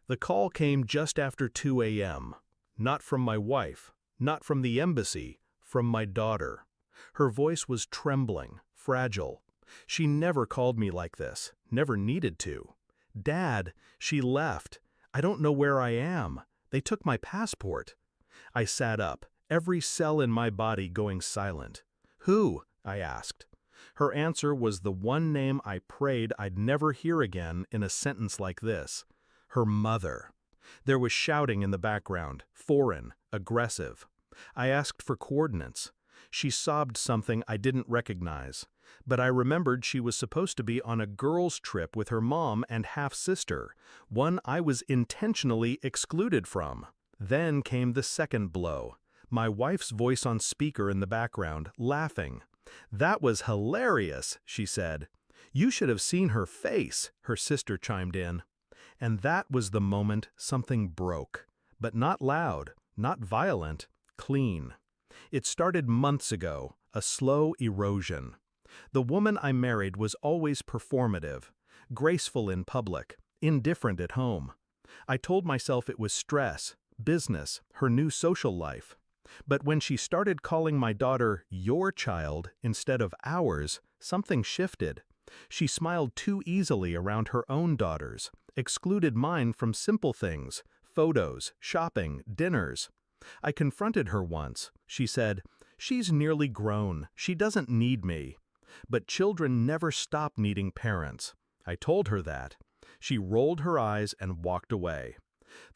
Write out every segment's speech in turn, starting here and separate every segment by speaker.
Speaker 1: The call came just after 2 a.m. Not from my wife, not from the embassy, from my daughter. Her voice was trembling, fragile. She never called me like this, never needed to. "Dad, she left. I don't know where I am. They took my passport." I sat up, every cell in my body going silent. "Who?" I asked. Her answer was the one name I prayed I'd never hear again in a sentence like this. Her mother. There was shouting in the background, foreign, aggressive. I asked for coordinates. She sobbed something I didn't recognize, but I remembered she was supposed to be on a girls' trip with her mom and half-sister, one I was intentionally excluded from. Then came the second blow. My wife's voice on speaker in the background, laughing. "That was hilarious," she said. "You should have seen her face," her sister chimed in. And that was the moment something broke. But not loud, not violent, clean. It started months ago, a slow erosion. The woman I married was always performative, graceful in public, indifferent at home. I told myself it was stress, business, her new social life. But when she started calling my daughter "your child" instead of "ours," something shifted. She smiled too easily around her own daughters, excluded mine from simple things, photos, shopping, dinners. I confronted her once. She said, "She's nearly grown. She doesn't need me." But children never stop needing parents. I told her that. She rolled her eyes and walked away.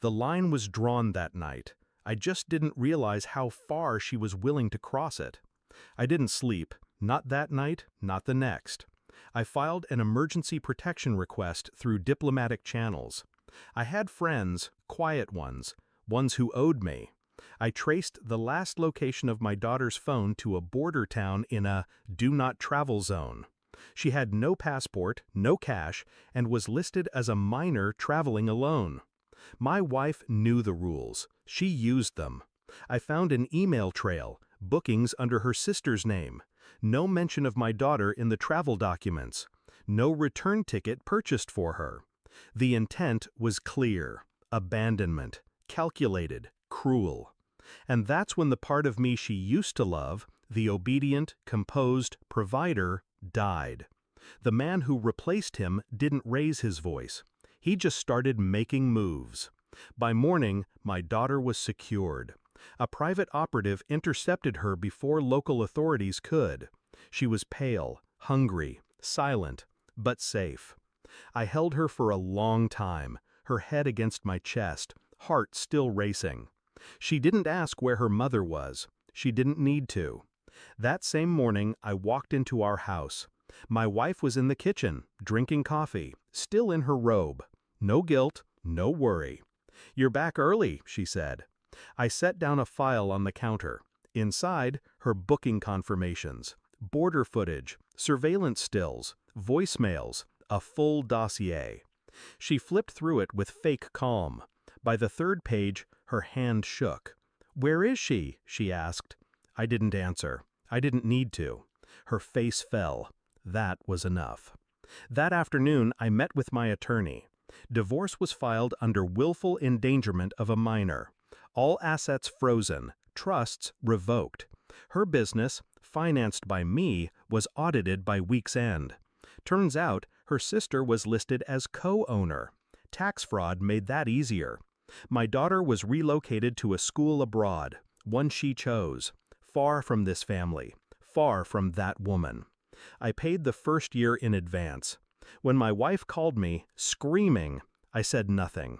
Speaker 1: The line was drawn that night. I just didn't realize how far she was willing to cross it. I didn't sleep, not that night, not the next. I filed an emergency protection request through diplomatic channels. I had friends, quiet ones who owed me. I traced the last location of my daughter's phone to a border town in a do not travel zone. She had no passport, no cash, and was listed as a minor traveling alone. My wife knew the rules. She used them. I found an email trail, bookings under her sister's name. No mention of my daughter in the travel documents. No return ticket purchased for her. The intent was clear. Abandonment. Calculated. Cruel. And that's when the part of me she used to love, the obedient, composed provider, died. The man who replaced him didn't raise his voice. He just started making moves. By morning, my daughter was secured. A private operative intercepted her before local authorities could. She was pale, hungry, silent, but safe. I held her for a long time, her head against my chest, heart still racing. She didn't ask where her mother was. She didn't need to. That same morning, I walked into our house. My wife was in the kitchen, drinking coffee, still in her robe. No guilt, no worry. "You're back early," she said. I set down a file on the counter. Inside, her booking confirmations, border footage, surveillance stills, voicemails, a full dossier. She flipped through it with fake calm. By the third page, her hand shook. "Where is she?" she asked. I didn't answer. I didn't need to. Her face fell. That was enough. That afternoon, I met with my attorney. Divorce was filed under willful endangerment of a minor. All assets frozen, trusts revoked. Her business, financed by me, was audited by week's end. Turns out, her sister was listed as co-owner. Tax fraud made that easier. My daughter was relocated to a school abroad, one she chose, far from this family, far from that woman. I paid the first year in advance. When my wife called me, screaming, I said nothing.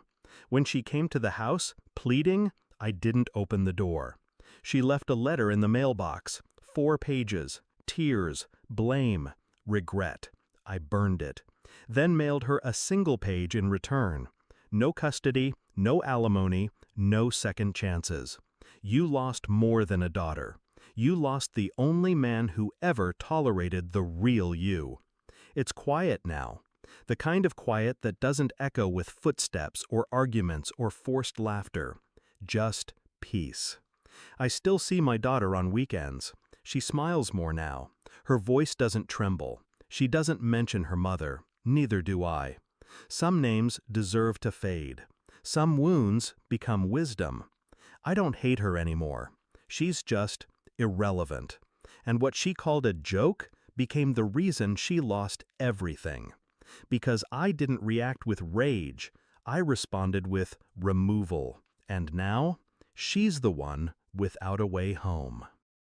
Speaker 1: When she came to the house, pleading, I didn't open the door. She left a letter in the mailbox, 4 pages, tears, blame, regret. I burned it. Then mailed her a single page in return. No custody, no alimony, no second chances. You lost more than a daughter. You lost the only man who ever tolerated the real you. It's quiet now. The kind of quiet that doesn't echo with footsteps or arguments or forced laughter. Just peace. I still see my daughter on weekends. She smiles more now. Her voice doesn't tremble. She doesn't mention her mother. Neither do I. Some names deserve to fade. Some wounds become wisdom. I don't hate her anymore. She's just irrelevant. And what she called a joke became the reason she lost everything. Because I didn't react with rage, I responded with removal. And now, she's the one without a way home.